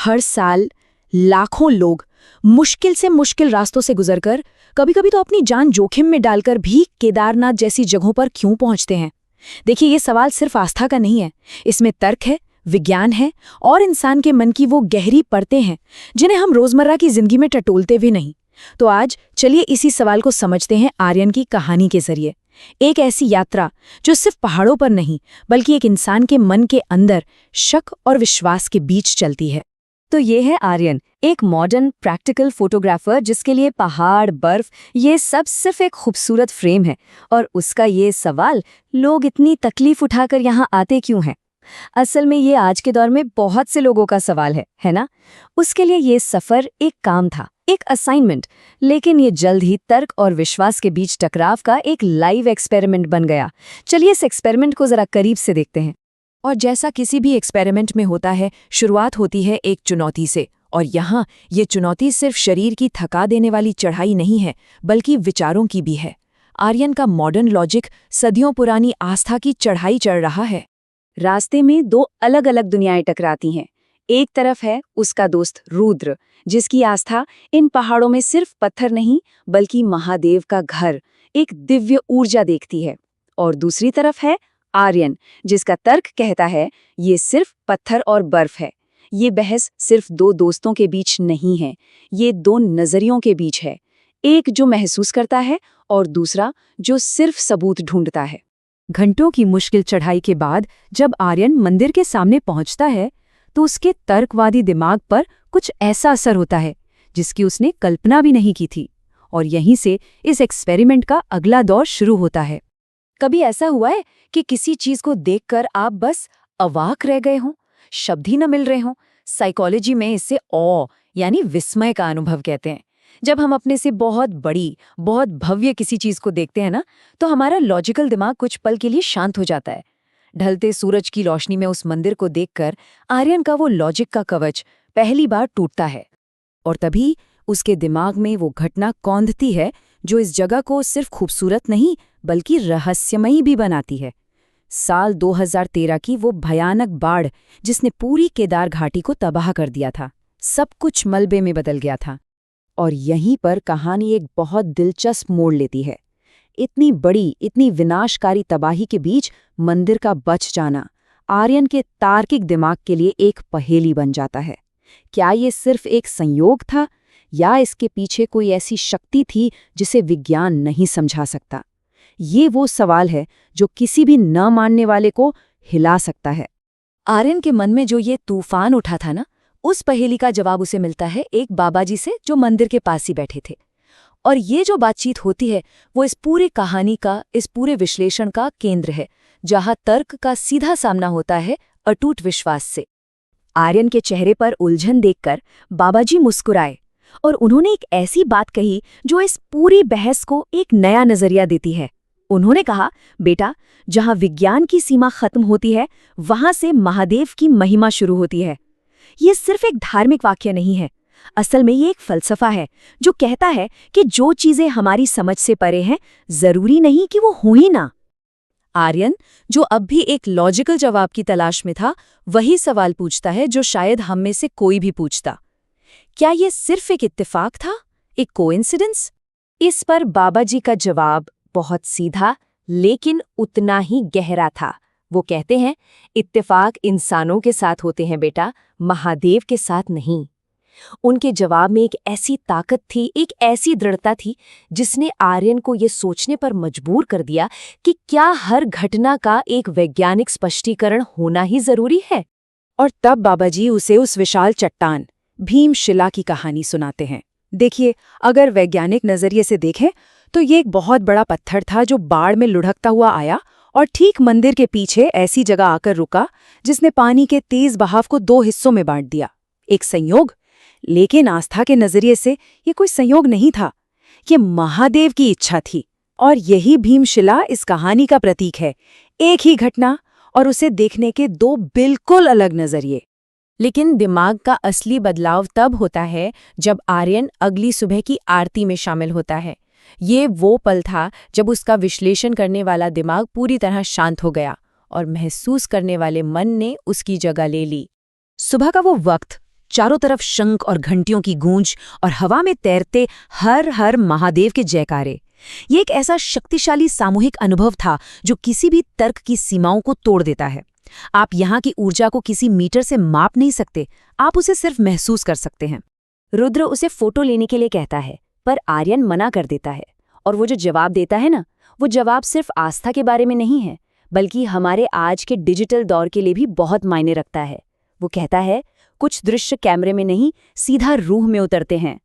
हर साल लाखों लोग मुश्किल से मुश्किल रास्तों से गुजरकर, कभी-कभी तो अपनी जान जोखिम में डालकर भी केदारनाथ जैसी जगहों पर क्यों पहुंचते हैं? देखिए, ये सवाल सिर्फ आस्था का नहीं है। इसमें तर्क है, विज्ञान है और इंसान के मन की वो गहरी परतें हैं जिन्हें हम रोजमर्रा की जिंदगी में टटोलते भी नहीं। तो आज चलिए इसी सवाल को समझते हैं आर्यन की कहानी के जरिए। एक ऐसी यात्रा जो सिर्फ पहाड़ों पर नहीं, बल्कि एक इंसान के मन के अंदर शक और विश्वास के बीच चलती है। तो ये है आर्यन, एक मॉडर्न प्रैक्टिकल फोटोग्राफर जिसके लिए पहाड़, बर्फ ये सब सिर्फ एक खूबसूरत फ्रेम है। और उसका ये सवाल, लोग इतनी तकलीफ उठाकर यहाँ आते क्यों हैं? असल में ये आज के दौर में बहुत से लोगों का सवाल है ना? उसके लिए ये सफ़र एक काम था, एक असाइनमेंट, लेकिन ये जल्द ही तर्क और विश्वास के बीच टकराव का एक लाइव एक्सपेरिमेंट बन गया। चलिए इस एक्सपेरिमेंट को ज़रा करीब से देखते हैं। और जैसा किसी भी एक्सपेरिमेंट में होता है, शुरुआत होती है एक चुनौती से। और यहाँ ये चुनौती सिर्फ शरीर की थका देने वाली चढ़ाई नहीं है, बल्कि विचारों की भी है। आर्यन का मॉडर्न लॉजिक सदियों पुरानी आस्था की चढ़ाई चढ़ रहा है। रास्ते में दो अलग अलग दुनियाएं टकराती हैं। एक तरफ है उसका दोस्त रुद्र, जिसकी आस्था इन पहाड़ों में सिर्फ पत्थर नहीं, बल्कि महादेव का घर, एक दिव्य ऊर्जा देखती है। और दूसरी तरफ है आर्यन, जिसका तर्क कहता है ये सिर्फ पत्थर और बर्फ है। ये बहस सिर्फ दो दोस्तों के बीच नहीं है, ये दो नजरियों के बीच है। एक जो महसूस करता है और दूसरा जो सिर्फ सबूत ढूंढता है। घंटों की मुश्किल चढ़ाई के बाद जब आर्यन मंदिर के सामने पहुंचता है, तो उसके तर्कवादी दिमाग पर कुछ ऐसा असर होता है जिसकी उसने कल्पना भी नहीं की थी। और यहीं से इस एक्सपेरिमेंट का अगला दौर शुरू होता है। कभी ऐसा हुआ है कि किसी चीज को देखकर आप बस अवाक रह गए हों, शब्द ही न मिल रहे हों? साइकोलॉजी में इसे ऑ यानी विस्मय का अनुभव कहते हैं। जब हम अपने से बहुत बड़ी, बहुत भव्य किसी चीज को देखते हैं ना, तो हमारा लॉजिकल दिमाग कुछ पल के लिए शांत हो जाता है। ढलते सूरज की रोशनी में उस मंदिर को देखकर आर्यन का वो लॉजिक का कवच पहली बार टूटता है। और तभी उसके दिमाग में वो घटना कौंधती है जो इस जगह को सिर्फ खूबसूरत नहीं, बल्कि रहस्यमयी भी बनाती है। साल 2013 की वो भयानक बाढ़, जिसने पूरी केदार घाटी को तबाह कर दिया था। सब कुछ मलबे में बदल गया था। और यहीं पर कहानी एक बहुत दिलचस्प मोड़ लेती है। इतनी बड़ी, इतनी विनाशकारी तबाही के बीच मंदिर का बच जाना आर्यन के तार्किक दिमाग के लिए एक पहेली बन जाता है। क्या ये सिर्फ एक संयोग था, या इसके पीछे कोई ऐसी शक्ति थी जिसे विज्ञान नहीं समझा सकता? ये वो सवाल है जो किसी भी न मानने वाले को हिला सकता है। आर्यन के मन में जो ये तूफान उठा था ना, उस पहेली का जवाब उसे मिलता है एक बाबाजी से जो मंदिर के पास ही बैठे थे। और ये जो बातचीत होती है वो इस पूरी कहानी का, इस पूरे विश्लेषण का केंद्र है, जहां तर्क का सीधा सामना होता है अटूट विश्वास से। आर्यन के चेहरे पर उलझन देखकर बाबाजी मुस्कुराए और उन्होंने एक ऐसी बात कही जो इस पूरी बहस को एक नया नजरिया देती है। उन्होंने कहा, बेटा, जहां विज्ञान की सीमा खत्म होती है, वहां से महादेव की महिमा शुरू होती है। ये सिर्फ एक धार्मिक वाक्य नहीं है, असल में ये एक फलसफा है जो कहता है कि जो चीजें हमारी समझ से परे हैं, जरूरी नहीं कि वो हो ही ना। आर्यन, जो अब भी एक लॉजिकल जवाब की तलाश में था, वही सवाल पूछता है जो शायद हम में से कोई भी पूछता। क्या ये सिर्फ एक इत्तेफाक था, एक कोइंसिडेंस? इस पर बाबाजी का जवाब बहुत सीधा लेकिन उतना ही गहरा था। वो कहते हैं, इत्तेफाक इंसानों के साथ होते हैं बेटा, महादेव के साथ नहीं। उनके जवाब में एक ऐसी ताकत थी, एक ऐसी दृढ़ता थी, जिसने आर्यन को ये सोचने पर मजबूर कर दिया कि क्या हर घटना का एक वैज्ञानिक स्पष्टीकरण होना ही जरूरी है। और तब बाबाजी उसे उस विशाल चट्टान भीमशिला की कहानी सुनाते हैं। देखिए, अगर वैज्ञानिक नजरिए से देखें तो ये एक बहुत बड़ा पत्थर था जो बाढ़ में लुढ़कता हुआ आया और ठीक मंदिर के पीछे ऐसी जगह आकर रुका जिसने पानी के तेज बहाव को दो हिस्सों में बांट दिया। एक संयोग? लेकिन आस्था के नजरिए से ये कोई संयोग नहीं था, ये महादेव की इच्छा थी। और यही भीमशिला इस कहानी का प्रतीक है। एक ही घटना और उसे देखने के दो बिल्कुल अलग नजरिए। लेकिन दिमाग का असली बदलाव तब होता है जब आर्यन अगली सुबह की आरती में शामिल होता है। ये वो पल था जब उसका विश्लेषण करने वाला दिमाग पूरी तरह शांत हो गया और महसूस करने वाले मन ने उसकी जगह ले ली। सुबह का वो वक्त, चारों तरफ शंख और घंटियों की गूंज और हवा में तैरते हर हर महादेव के जयकारे। ये एक ऐसा शक्तिशाली सामूहिक अनुभव था जो किसी भी तर्क की सीमाओं को तोड़ देता है। आप यहाँ की ऊर्जा को किसी मीटर से माप नहीं सकते, आप उसे सिर्फ महसूस कर सकते हैं। रुद्र उसे फोटो लेने के लिए कहता है, पर आर्यन मना कर देता है। और वो जो जवाब देता है ना, वो जवाब सिर्फ आस्था के बारे में नहीं है, बल्कि हमारे आज के डिजिटल दौर के लिए भी बहुत मायने रखता है। वो कहता है, कुछ दृश्य कैमरे में नहीं, सीधा रूह में उतरते हैं।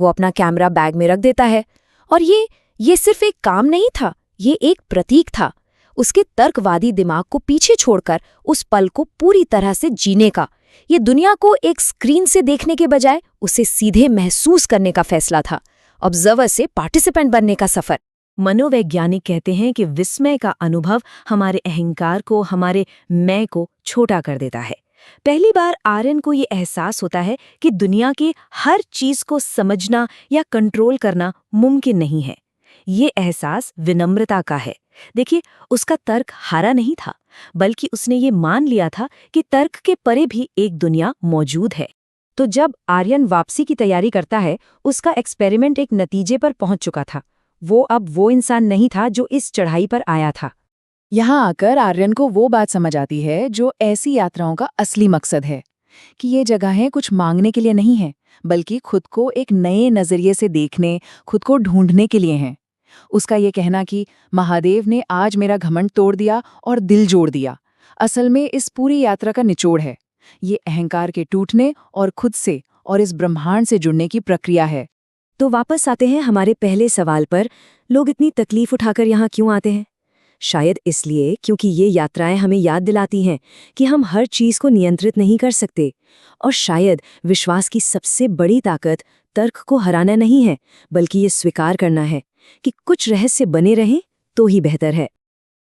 वो अपना कैमरा बैग में रख देता है, और ये सिर्फ एक काम नहीं था, ये एक प्रतीक था उसके तर्कवादी दिमाग को पीछे छोड़कर उस पल को पूरी तरह से जीने का। ये दुनिया को एक स्क्रीन से देखने के बजाय उसे सीधे महसूस करने का फैसला था, ऑब्जर्वर से पार्टिसिपेंट बनने का सफर। मनोवैज्ञानिक कहते हैं कि विस्मय का अनुभव हमारे अहंकार को, हमारे मैं को छोटा कर देता है। पहली बार आर्यन को ये एहसास होता है कि दुनिया की हर चीज को समझना या कंट्रोल करना मुमकिन नहीं है। ये एहसास विनम्रता का है। देखिए, उसका तर्क हारा नहीं था, बल्कि उसने ये मान लिया था कि तर्क के परे भी एक दुनिया मौजूद है। तो जब आर्यन वापसी की तैयारी करता है, उसका एक्सपेरिमेंट एक नतीजे पर पहुंच चुका था। वो अब वो इंसान नहीं था जो इस चढ़ाई पर आया था। यहाँ आकर आर्यन को वो बात समझ आती है जो ऐसी यात्राओं का असली मकसद है, कि ये जगहें कुछ मांगने के लिए नहीं है, बल्कि खुद को एक नए नजरिए से देखने, खुद को ढूंढने के लिए हैं। उसका ये कहना कि महादेव ने आज मेरा घमंड तोड़ दिया और दिल जोड़ दिया, असल में इस पूरी यात्रा का निचोड़ है। ये अहंकार के टूटने और खुद से और इस ब्रह्मांड से जुड़ने की प्रक्रिया है। तो वापस आते हैं हमारे पहले सवाल पर, लोग इतनी तकलीफ उठाकर यहाँ क्यों आते हैं? शायद इसलिए क्योंकि ये यात्राएं हमें याद दिलाती हैं कि हम हर चीज को नियंत्रित नहीं कर सकते। और शायद विश्वास की सबसे बड़ी ताकत तर्क को हराना नहीं है, बल्कि ये स्वीकार करना है कि कुछ रहस्य बने रहें तो ही बेहतर है।